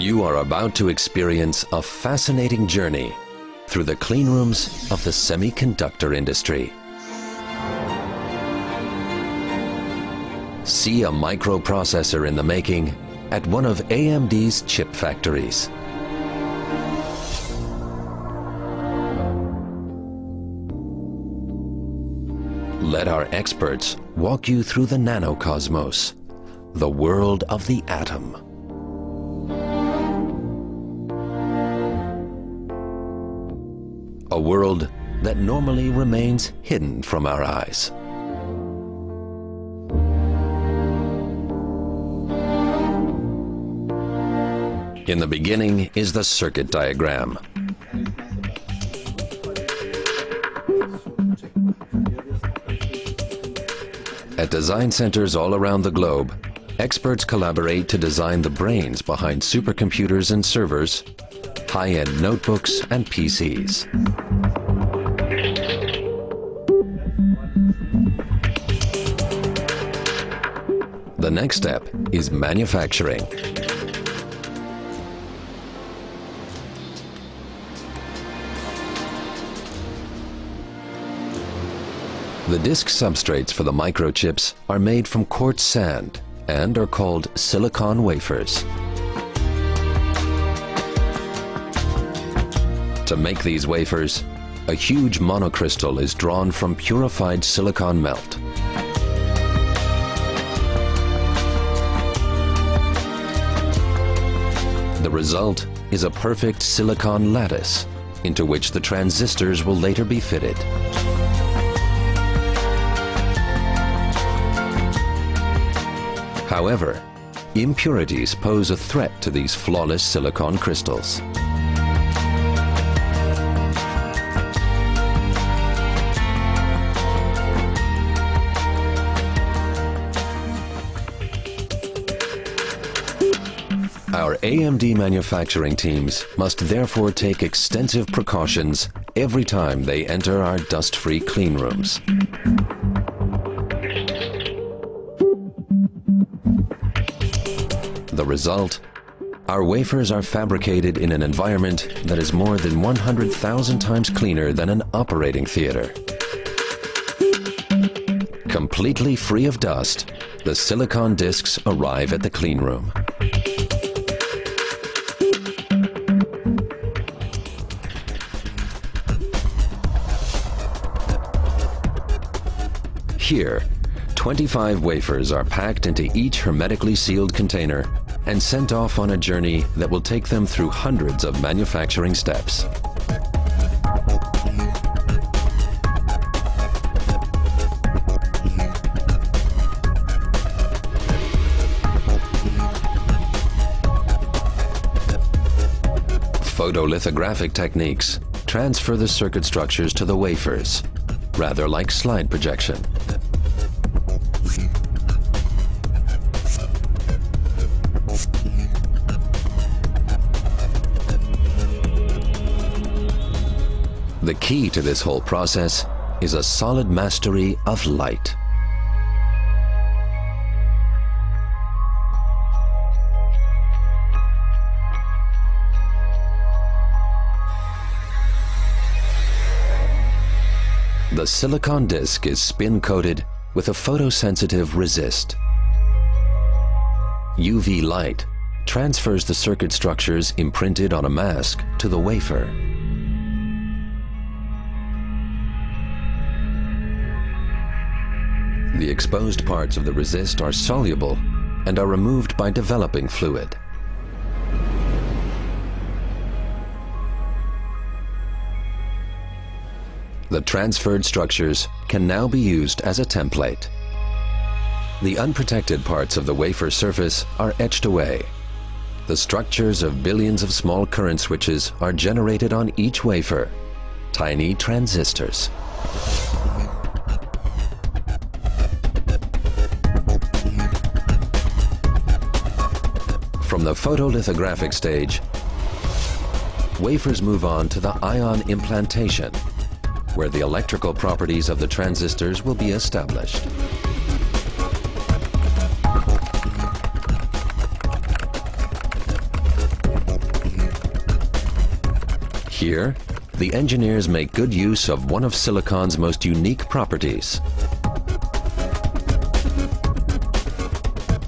You are about to experience a fascinating journey through the clean rooms of the semiconductor industry. See a microprocessor in the making at one of AMD's chip factories. Let our experts walk you through the nanocosmos, the world of the atom. A world that normally remains hidden from our eyes. In the beginning is the circuit diagram. At design centers all around the globe, experts collaborate to design the brains behind supercomputers and servers, high-end notebooks and PCs. The next step is manufacturing. The disk substrates for the microchips are made from quartz sand and are called silicon wafers. To make these wafers, a huge monocrystal is drawn from purified silicon melt. The result is a perfect silicon lattice into which the transistors will later be fitted. However, impurities pose a threat to these flawless silicon crystals. Our AMD manufacturing teams must therefore take extensive precautions every time they enter our dust-free clean rooms. The result? Our wafers are fabricated in an environment that is more than 100,000 times cleaner than an operating theater. Completely free of dust, the silicon discs arrive at the clean room. Here, 25 wafers are packed into each hermetically sealed container and sent off on a journey that will take them through hundreds of manufacturing steps. Photolithographic techniques transfer the circuit structures to the wafers, rather like slide projection. The key to this whole process is a solid mastery of light. The silicon disc is spin-coated with a photosensitive resist. UV light transfers the circuit structures imprinted on a mask to the wafer. The exposed parts of the resist are soluble and are removed by developing fluid. The transferred structures can now be used as a template. The unprotected parts of the wafer surface are etched away. The structures of billions of small current switches are generated on each wafer, tiny transistors. From the photolithographic stage, wafers move on to the ion implantation, where the electrical properties of the transistors will be established. Here, the engineers make good use of one of silicon's most unique properties.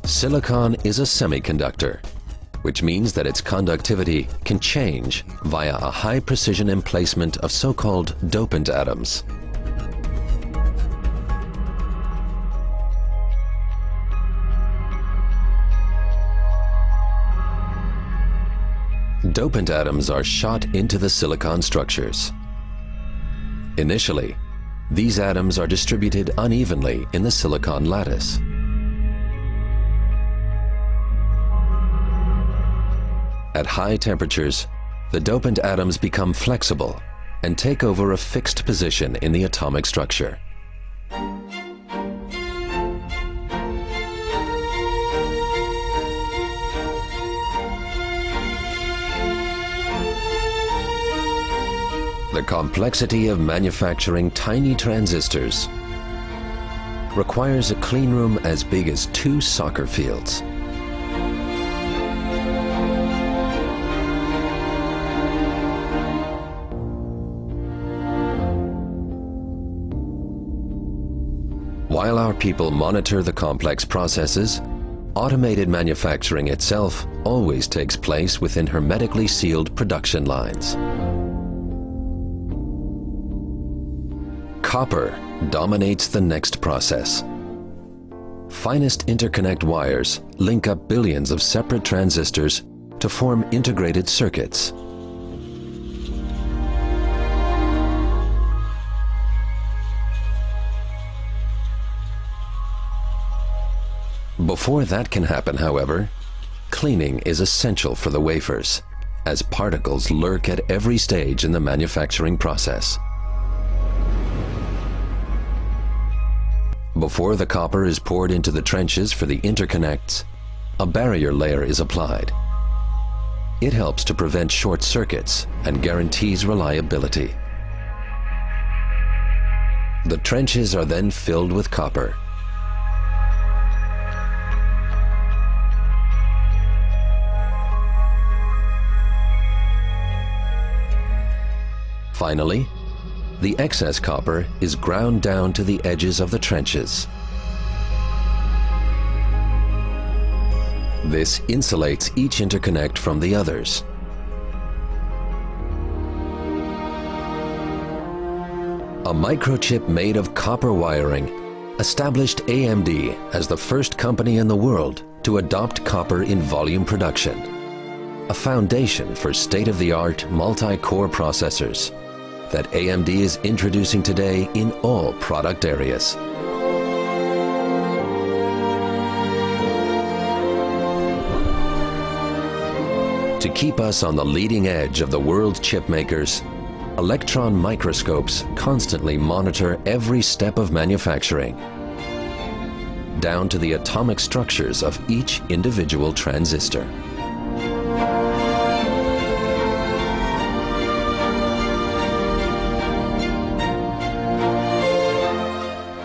Silicon is a semiconductor, which means that its conductivity can change via a high-precision emplacement of so-called dopant atoms. Dopant atoms are shot into the silicon structures. Initially, these atoms are distributed unevenly in the silicon lattice. At high temperatures, the dopant atoms become flexible and take over a fixed position in the atomic structure. The complexity of manufacturing tiny transistors requires a cleanroom as big as 2 soccer fields. While our people monitor the complex processes, automated manufacturing itself always takes place within hermetically sealed production lines. Copper dominates the next process. Finest interconnect wires link up billions of separate transistors to form integrated circuits. Before that can happen, however, cleaning is essential for the wafers, as particles lurk at every stage in the manufacturing process. Before the copper is poured into the trenches for the interconnects, a barrier layer is applied. It helps to prevent short circuits and guarantees reliability. The trenches are then filled with copper. Finally, the excess copper is ground down to the edges of the trenches. This insulates each interconnect from the others. A microchip made of copper wiring established AMD as the first company in the world to adopt copper in volume production, a foundation for state-of-the-art multi-core processors that AMD is introducing today in all product areas. To keep us on the leading edge of the world's chip makers, electron microscopes constantly monitor every step of manufacturing, down to the atomic structures of each individual transistor.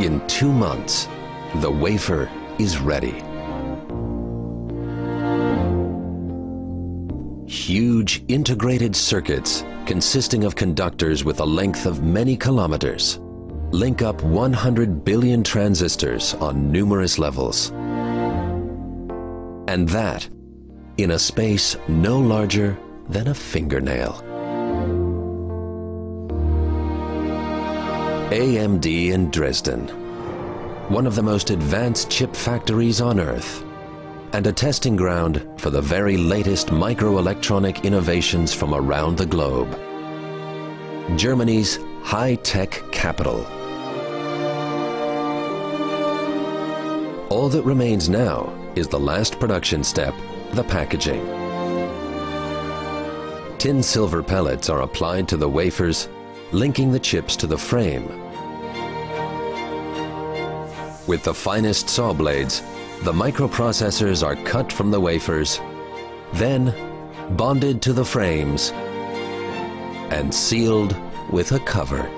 In 2 months, the wafer is ready. Huge integrated circuits consisting of conductors with a length of many kilometers link up 100 billion transistors on numerous levels. And that in a space no larger than a fingernail. AMD in Dresden, one of the most advanced chip factories on Earth, and a testing ground for the very latest microelectronic innovations from around the globe. Germany's high-tech capital. All that remains now is the last production step, the packaging. Tin silver pellets are applied to the wafers, linking the chips to the frame. With the finest saw blades, the microprocessors are cut from the wafers, then bonded to the frames and sealed with a cover.